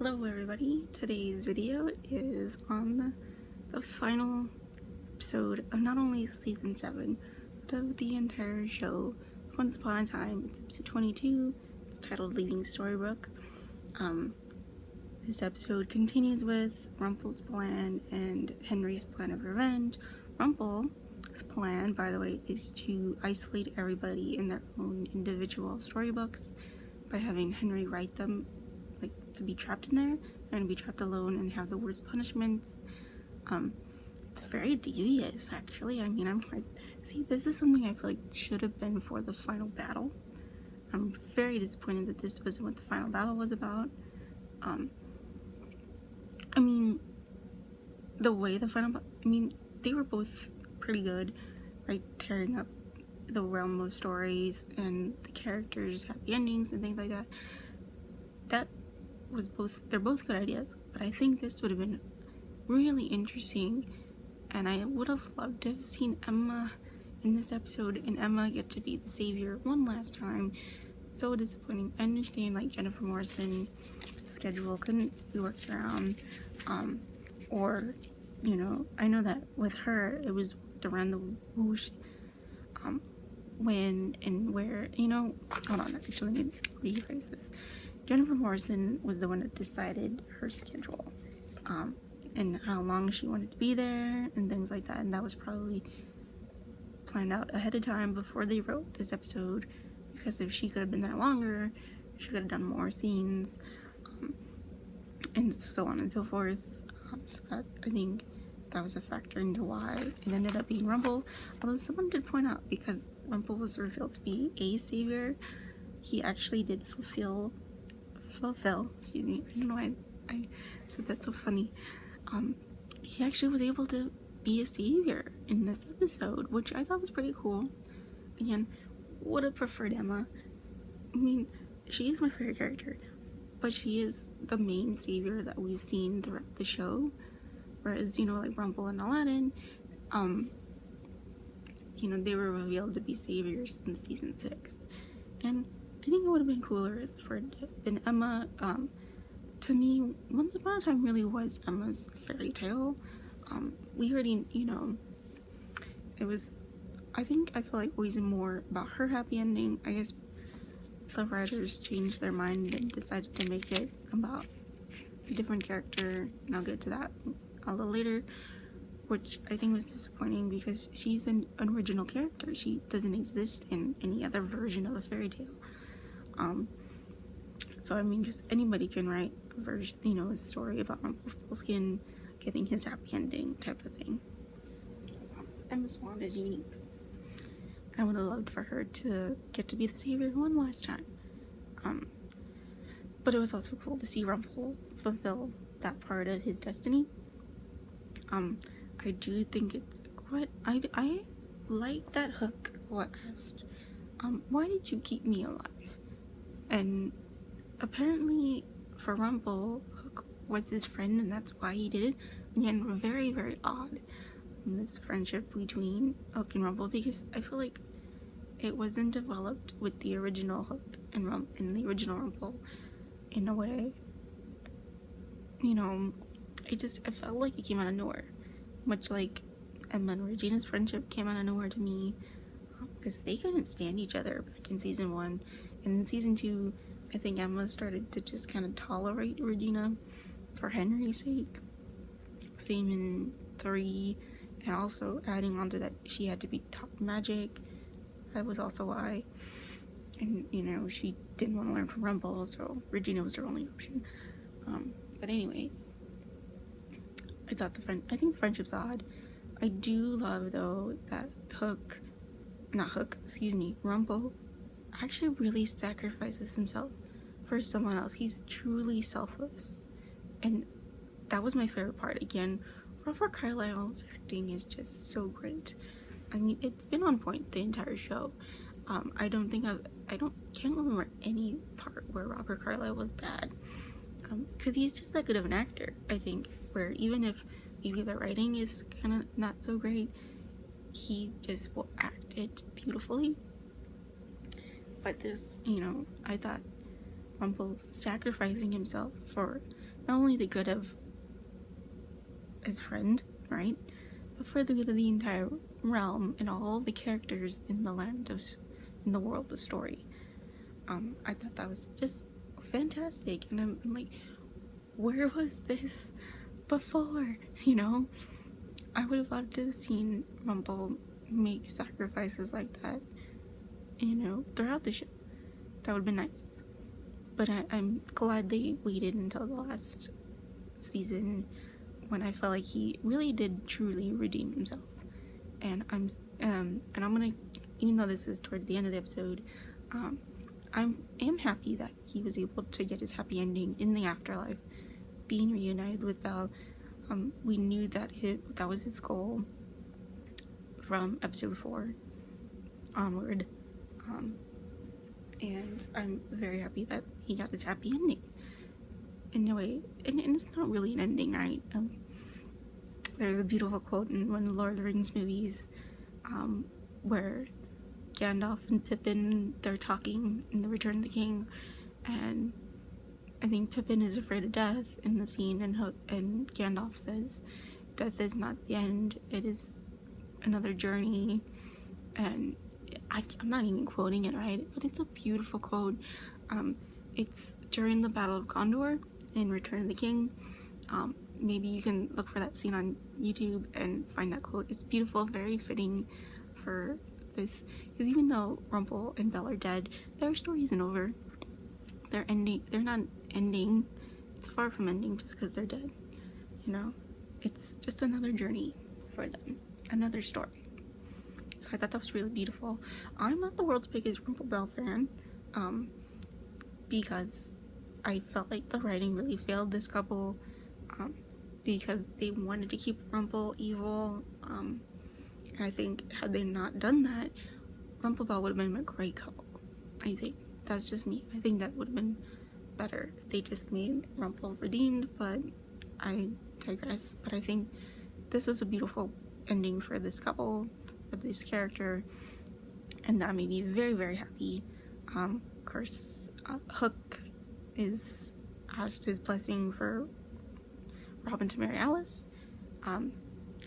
Hello everybody, today's video is on the final episode of not only season 7, but of the entire show, Once Upon a Time. It's episode 22, it's titled Leaving Storybrooke. This episode continues with Rumple's plan and Henry's plan of revenge. Rumple's plan, by the way, is to isolate everybody in their own individual storybooks by having Henry write them, like, to be trapped in there. They're gonna be trapped alone and have the worst punishments. It's very devious, actually. I mean, I'm like, see, this is something I feel like should have been for the final battle. I'm very disappointed that this wasn't what the final battle was about. I mean, the way the final, they were both pretty good, like tearing up the realm of stories and the characters' happy endings and things like that. They're both good ideas, but I think this would have been really interesting, and I would have loved to have seen Emma in this episode and Emma get to be the savior one last time. So disappointing. I understand, like, Jennifer Morrison's schedule couldn't be worked around, or, you know, I know that with her it was around the whoosh, when and where, you know. Hold on, actually, let me rephrase this. Jennifer Morrison was the one that decided her schedule, and how long she wanted to be there and things like that, and that was probably planned out ahead of time before they wrote this episode, because if she could have been there longer, she could have done more scenes, and so on and so forth. So that, I think that was a factor into why it ended up being Rumple. Although someone did point out, because Rumple was revealed to be a savior, he actually did fulfill, excuse me, I don't know why I said that so funny. He actually was able to be a savior in this episode, which I thought was pretty cool. Again, would have preferred Emma. I mean, she is my favorite character, but she is the main savior that we've seen throughout the show. Whereas, you know, like Rumple and Aladdin, you know, they were revealed to be saviors in season 6. And I think it would have been cooler for it to have been Emma. To me, Once Upon a Time really was Emma's fairy tale. We already, you know, it was, I feel like always more about her happy ending. I guess the writers changed their mind and decided to make it about a different character, and I'll get to that a little later, which I think was disappointing because she's an original character. She doesn't exist in any other version of a fairy tale. So I mean, just anybody can write a version, you know, a story about Rumpelstiltskin getting his happy ending type of thing. Emma Swan is unique. I would have loved for her to get to be the savior one last time. But it was also cool to see Rumple fulfill that part of his destiny. I do think it's quite, I like that Hook asked, why did you keep me alive? And apparently for Rumple, Hook was his friend and that's why he did it. Again, very, very odd, this friendship between Hook and Rumple, because I feel like it wasn't developed with the original Hook and the original Rumple in a way. You know, I felt like it came out of nowhere, much like Emma and Regina's friendship came out of nowhere to me, because they couldn't stand each other back in season 1. And in season 2, I think Emma started to just kind of tolerate Regina for Henry's sake. Same in 3, and also adding on to that, she had to be taught magic. That was also why. And, you know, she didn't want to learn from Rumple, so Regina was her only option. But anyways, I think the friendship's odd. I do love, though, that Rumple actually really sacrifices himself for someone else. He's truly selfless, and that was my favorite part. Again, Robert Carlyle's acting is just so great. I mean, it's been on point the entire show. I can't remember any part where Robert Carlyle was bad, because he's just that good of an actor, I think, where even if maybe the writing is kind of not so great, he just will act it beautifully. But this, you know, I thought Rumple sacrificing himself for not only the good of his friend, right, but for the good of the entire realm and all the characters in the in the world of story. I thought that was just fantastic, and I'm like, where was this before? You know, I would have loved to have seen Rumble make sacrifices like that, you know, throughout the show. That would have been nice. But I'm glad they waited until the last season when I felt like he really did truly redeem himself. And I'm gonna, even though this is towards the end of the episode, I am happy that he was able to get his happy ending in the afterlife, being reunited with Belle. We knew that that was his goal from episode 4 onward, and I'm very happy that he got his happy ending. In a way, and it's not really an ending, right? There's a beautiful quote in one of the Lord of the Rings movies, where Gandalf and Pippin, they're talking in the Return of the King, and I think Pippin is afraid of death in the scene, and Gandalf says, "Death is not the end; it is another journey." And I'm not even quoting it right, but it's a beautiful quote. It's during the Battle of Gondor in Return of the King. Maybe you can look for that scene on YouTube and find that quote. It's beautiful, very fitting for this, because even though Rumple and Belle are dead, their story isn't over. They're not ending. It's far from ending just because they're dead. You know, it's just another journey for them, another story. So I thought that was really beautiful. I'm not the world's biggest Rumple Belle fan, because I felt like the writing really failed this couple, because they wanted to keep Rumple evil. And I think had they not done that, Rumple Belle would have been a great couple. I think that's just me. I think that would have been better if they just made Rumple redeemed, but I digress. But I think this was a beautiful ending for this couple, for this character, and that made me very, very happy. Of course, Hook is asked his blessing for Robin to marry Alice.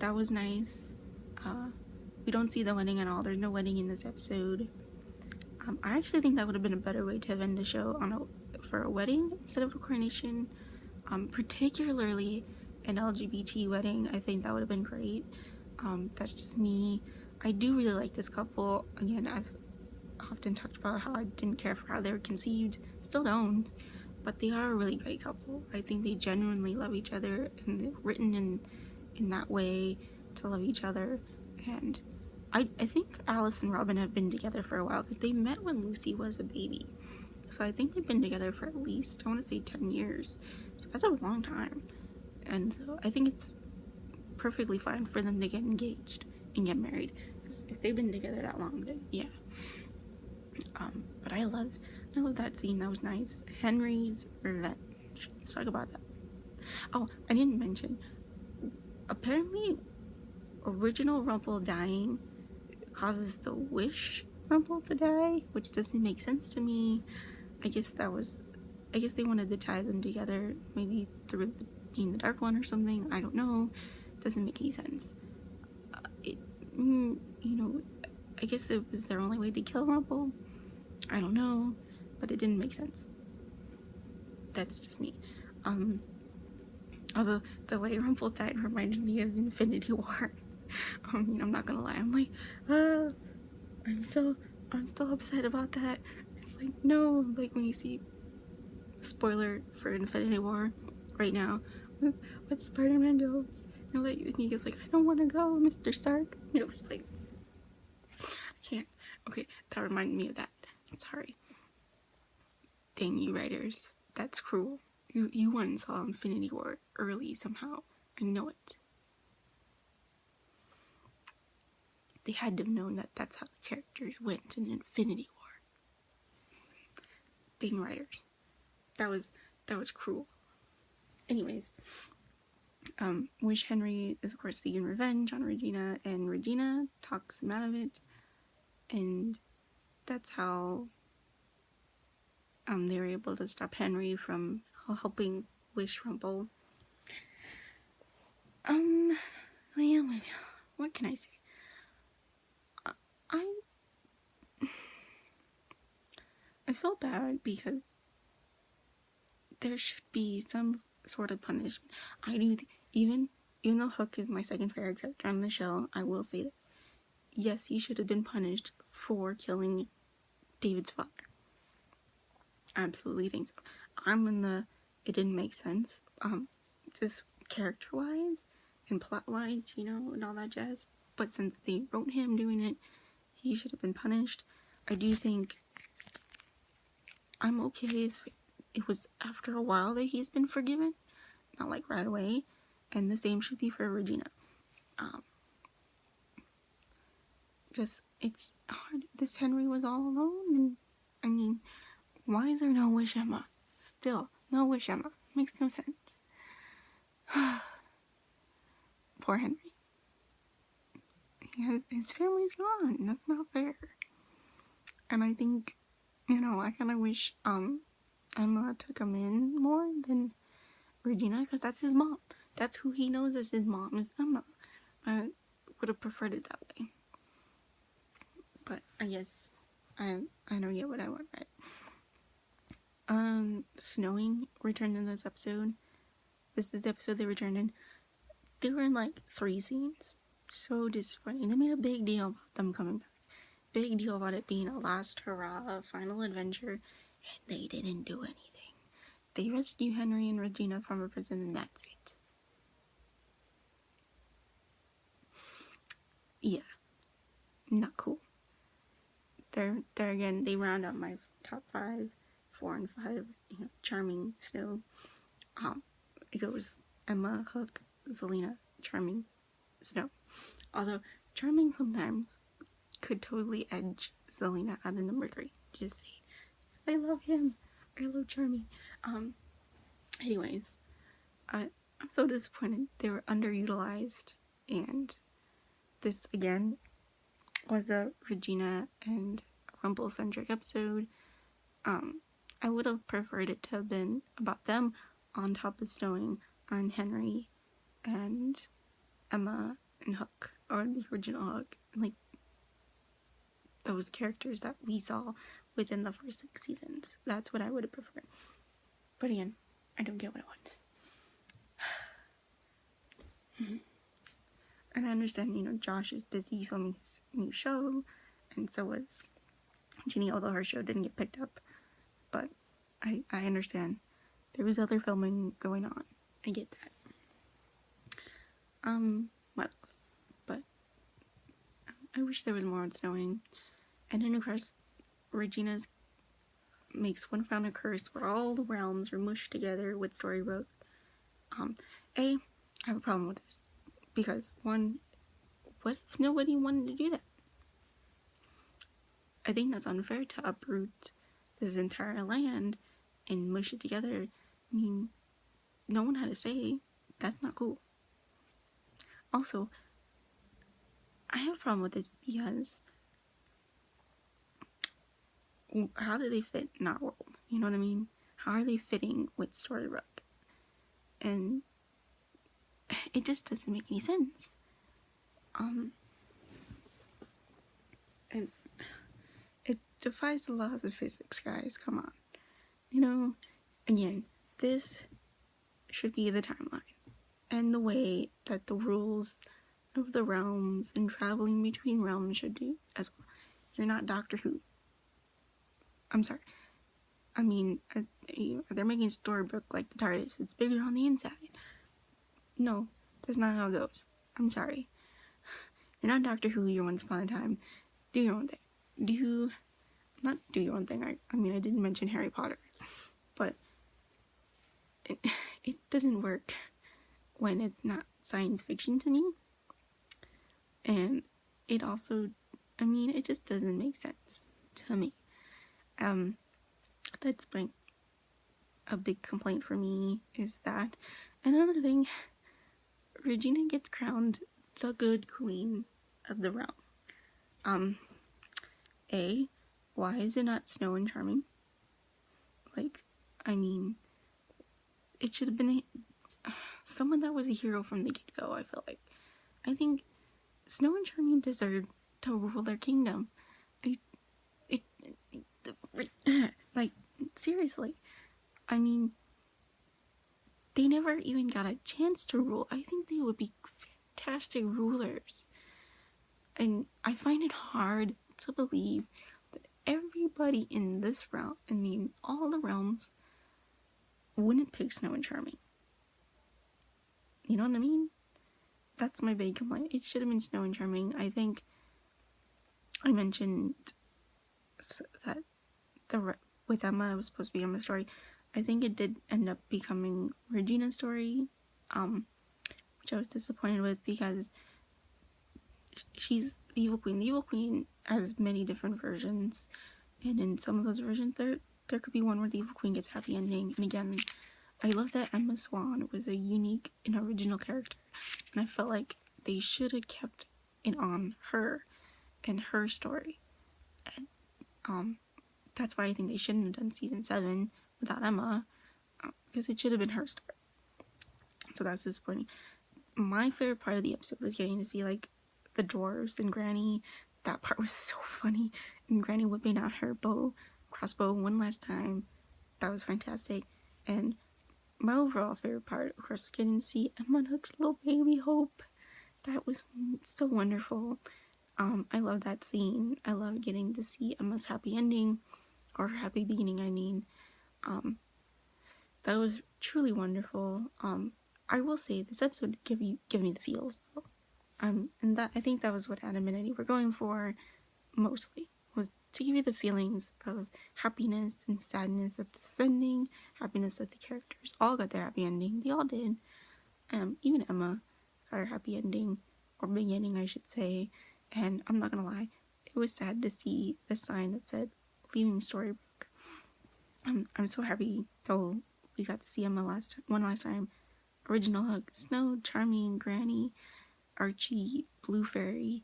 That was nice. We don't see the wedding at all. There's no wedding in this episode. I actually think that would have been a better way to have ended the show for a wedding instead of a coronation. Particularly an LGBT wedding. I think that would have been great. That's just me. I do really like this couple. Again, I've often talked about how I didn't care for how they were conceived. Still don't. But they are a really great couple. I think they genuinely love each other, and they're written in that way to love each other. And I think Alice and Robin have been together for a while, because they met when Lucy was a baby. So I think they've been together for at least, I want to say 10 years. So that's a long time. And so I think it's perfectly fine for them to get engaged and get married. Because if they've been together that long, then yeah. But I love that scene. That was nice. Henry's revenge. Let's talk about that. Oh, I didn't mention, apparently original Rumple dying causes the wish Rumple to die, which doesn't make sense to me. I guess they wanted to tie them together, maybe through being the Dark One or something. I don't know. Doesn't make any sense. You know, I guess it was their only way to kill Rumple. I don't know, but it didn't make sense. That's just me. Although the way Rumple died reminded me of Infinity War. I'm not gonna lie. I'm like, I'm still upset about that. It's like, no, like when you see, spoiler for Infinity War right now, when Spider-Man goes, he gets like, I don't want to go, Mr. Stark. It's like, I can't. Okay, that reminded me of that. I'm sorry. Dang you writers, that's cruel. You went and saw Infinity War early somehow. I know it. They had to have known that that's how the characters went in Infinity War. Dang writers. That was cruel. Anyways, Wish Henry is of course seeking revenge on Regina, and Regina talks him out of it, and that's how they were able to stop Henry from helping wish Rumple. What can I say? I feel bad because there should be some sort of punishment. I do even though Hook is my second favorite character on the show, I will say this. Yes, he should have been punished for killing David's father. I absolutely think so. I'm in the it didn't make sense. Just character wise and plot wise, and all that jazz. But since they wrote him doing it, he should have been punished. I do think I'm okay if it was after a while that he's been forgiven, not like right away. And the same should be for Regina. It's hard. This Henry was all alone, and I mean, why is there no Wish Emma? Still, no Wish Emma. Makes no sense. Poor Henry. His family's gone. That's not fair. And I think, I kind of wish Emma took him in more than Regina, because that's his mom. That's who he knows as his mom, is Emma. I would have preferred it that way. But I guess I don't get what I want, right? Snowing returned in this episode. This is the episode they returned in. They were in like 3 scenes. So disappointing. They made a big deal about them coming back. Big deal about it being a last hurrah, final adventure, and they didn't do anything. They rescue Henry and Regina from a prison, and that's it. Yeah. Not cool. There again, they round out my top 5, 4 and 5, Charming, Snow. It goes Emma, Hook, Zelina, Charming, Snow. Although, Charming sometimes could totally edge Zelina out of number 3. Just saying. Because I love him. I love Charming. Anyways, I'm so disappointed. They were underutilized, and this again was a Regina and Rumple-centric episode. I would have preferred it to have been about them on top of snowing on Henry and Emma and Hook, or the original Hook, like those characters that we saw within the first 6 seasons. That's what I would have preferred. But again, I don't get what I want. And I understand, Josh is busy filming his new show, and so is Ginny, although her show didn't get picked up. But I understand. There was other filming going on. I get that. What else? But I wish there was more on snowing. And then, of course, Regina makes one final curse where all the realms are mushed together with Storybrooke. I have a problem with this. Because, one, what if nobody wanted to do that? I think that's unfair to uproot this entire land and mush it together. I mean, no one had a say. That's not cool. Also, I have a problem with this because how do they fit in our world? You know what I mean? How are they fitting with Storybrooke? And it just doesn't make any sense. And it defies the laws of physics, guys. Come on. Again, this should be the timeline and the way that the rules of the realms and traveling between realms should do as well. You're not Doctor Who. I'm sorry. I mean, they're making Storybrooke like the TARDIS. It's bigger on the inside. No, that's not how it goes. I'm sorry. You're not Doctor Who. You're Once Upon a Time. Do your own thing. Not do your own thing. I mean, I didn't mention Harry Potter. But it doesn't work when it's not science fiction to me. And it also, it just doesn't make sense to me. That's a big complaint for me is that. Another thing, Regina gets crowned the good queen of the realm. Why is it not Snow and Charming? it should have been someone that was a hero from the get-go. I feel like I think Snow and Charming deserved to rule their kingdom. I, it, like, seriously. I mean, they never even got a chance to rule. I think they would be fantastic rulers. And I find it hard to believe that everybody in this realm, in all the realms, wouldn't pick Snow and Charming. You know what I mean? That's my big complaint. It should have been Snow and Charming. I think I mentioned that with Emma, it was supposed to be Emma's story. I think it did end up becoming Regina's story, which I was disappointed with because she's the evil queen. The evil queen has many different versions, and in some of those versions, there could be one where the evil queen gets happy ending. And again, I love that Emma Swan was a unique and original character, and I felt like they should have kept it on her and her story. And that's why I think they shouldn't have done season 7 without Emma, because it should have been her story. So that's disappointing. My favorite part of the episode was getting to see like the dwarves and Granny. That part was so funny, and Granny whipping out her crossbow one last time. That was fantastic. And my overall favorite part, of course, was getting to see Emma and Hook's little baby Hope. That was so wonderful. I love that scene. I love getting to see Emma's happy ending, or her happy beginning, I mean. That was truly wonderful. I will say this episode give me the feels though. And that I think that was what Adam and Eddie were going for mostly, was to give you the feelings of happiness and sadness at the ending, happiness that the characters all got their happy ending. They all did. Even Emma got her happy ending, or beginning, I should say. And I'm not gonna lie, it was sad to see the sign that said "Leaving Storybrooke." I'm so happy though we got to see Emma one last time. Original Hook, Snow, Charming, Granny, Archie, Blue Fairy,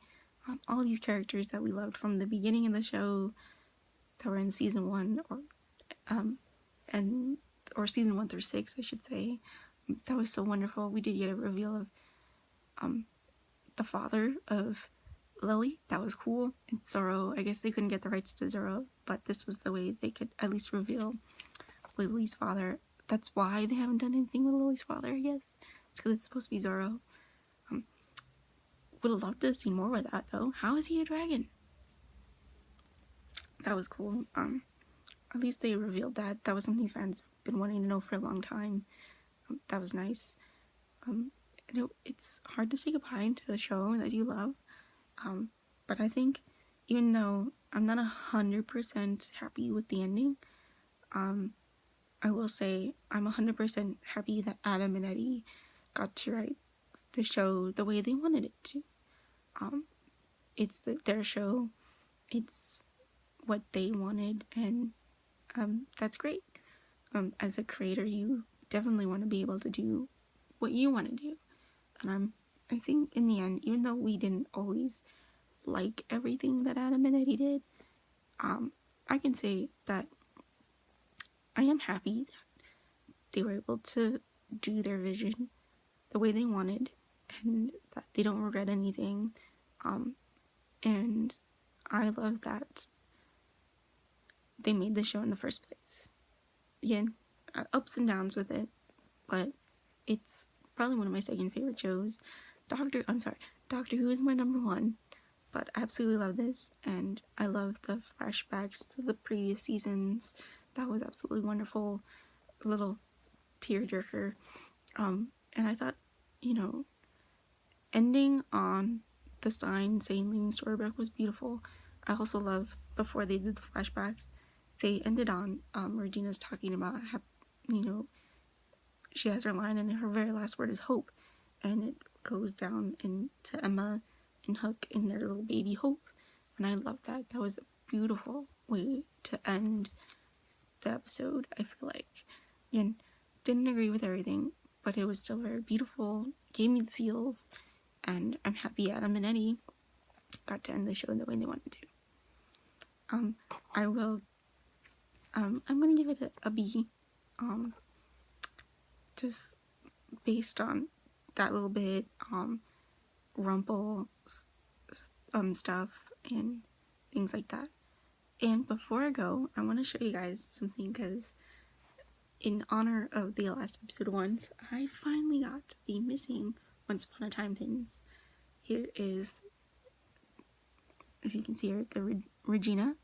all these characters that we loved from the beginning of the show that were in season 1 or season 1 through 6, I should say. That was so wonderful. We did get a reveal of the father of Lily. That was cool. And Zoro, I guess they couldn't get the rights to Zoro, but this was the way they could at least reveal Lily's father. That's why they haven't done anything with Lily's father, I guess. It's because it's supposed to be Zoro. Would have loved to see more with that though. How is he a dragon? That was cool. At least they revealed that. That was something fans have been wanting to know for a long time. That was nice. It's hard to say goodbye to a show that you love. But I think even though I'm not 100% happy with the ending, I will say I'm 100% happy that Adam and Eddie got to write the show the way they wanted it to. It's their show. It's what they wanted, and that's great. As a creator, you definitely want to be able to do what you want to do. And I think in the end, even though we didn't always like everything that Adam and Eddie did, I can say that I am happy that they were able to do their vision the way they wanted, and that they don't regret anything. And I love that they made the show in the first place. Again, ups and downs with it, but it's probably one of my second favorite shows. Doctor Who is my number 1, but I absolutely love this, and I love the flashbacks to the previous seasons. That was absolutely wonderful. A little tearjerker. And I thought, ending on the sign saying "Leaving Storybrooke" was beautiful. I also love, before they did the flashbacks, they ended on Regina's talking about how, she has her line and her very last word is hope, and it goes down into Emma and Hook and their little baby Hope, and I love that. That was a beautiful way to end the episode, I feel like. And didn't agree with everything, but it was still very beautiful, gave me the feels, and I'm happy Adam and Eddie got to end the show the way they wanted to. I'm gonna give it a B. just based on that little bit, Rumple stuff and things like that. And before I go, I want to show you guys something, because in honor of the last episode ones, I finally got the missing Once Upon a Time pins. Here is, if you can see her, the Regina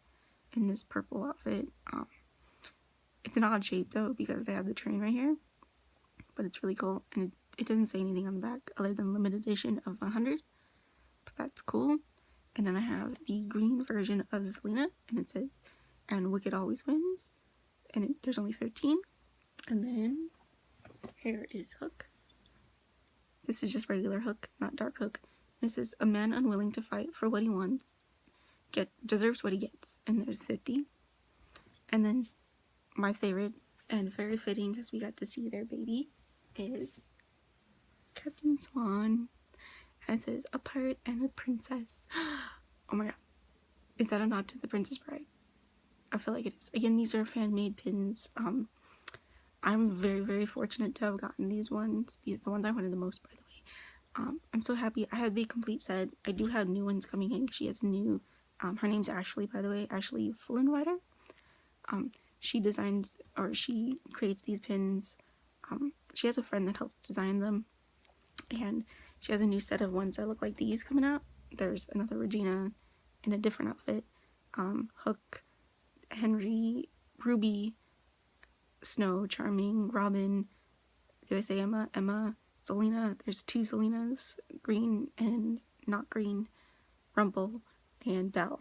in this purple outfit. It's an odd shape though, because they have the train right here, but it's really cool, and it doesn't say anything on the back other than limited edition of 100, but that's cool. And then I have the green version of Zelina, and it says, "And Wicked always wins," and there's only 13. And then here is Hook. This is just regular Hook, not Dark Hook. This is "A man unwilling to fight for what he wants deserves what he gets," and there's 50. And then my favorite, and very fitting because we got to see their baby, is Captain Swan. And it says, "A pirate and a princess." Oh my god. Is that a nod to The Princess Bride? I feel like it is. Again, these are fan-made pins. I'm very, very fortunate to have gotten these ones. These are the ones I wanted the most, by the way. I'm so happy. I have the complete set. I do have new ones coming in. She has new, her name's Ashley, by the way, Ashley Fullenrider. She designs, or she creates these pins. She has a friend that helps design them, and she has a new set of ones that look like these coming out. There's another Regina in a different outfit. Hook, Henry, Ruby, Snow, Charming, Robin, did I say Emma? Emma, Selena, there's 2 Selenas, green and not green, Rumple, and Belle.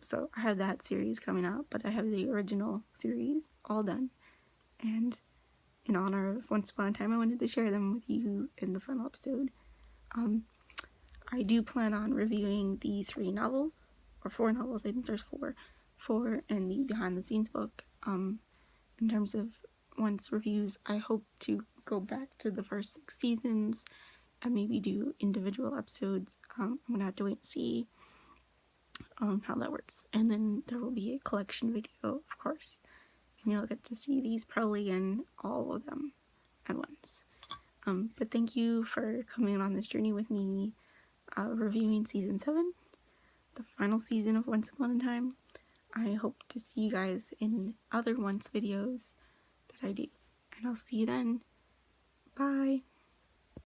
So I have that series coming out, but I have the original series all done. And in honor of Once Upon a Time, I wanted to share them with you in the final episode. I do plan on reviewing the 3 novels, or 4 novels, I think there's 4, and the behind the scenes book. In terms of once reviews, I hope to go back to the first 6 seasons and maybe do individual episodes. I'm gonna have to wait and see how that works. And then there will be a collection video, of course, and you'll get to see these probably in all of them at once. But thank you for coming on this journey with me, reviewing season 7, the final season of Once Upon a Time. I hope to see you guys in other Once videos that I do, and I'll see you then. Bye.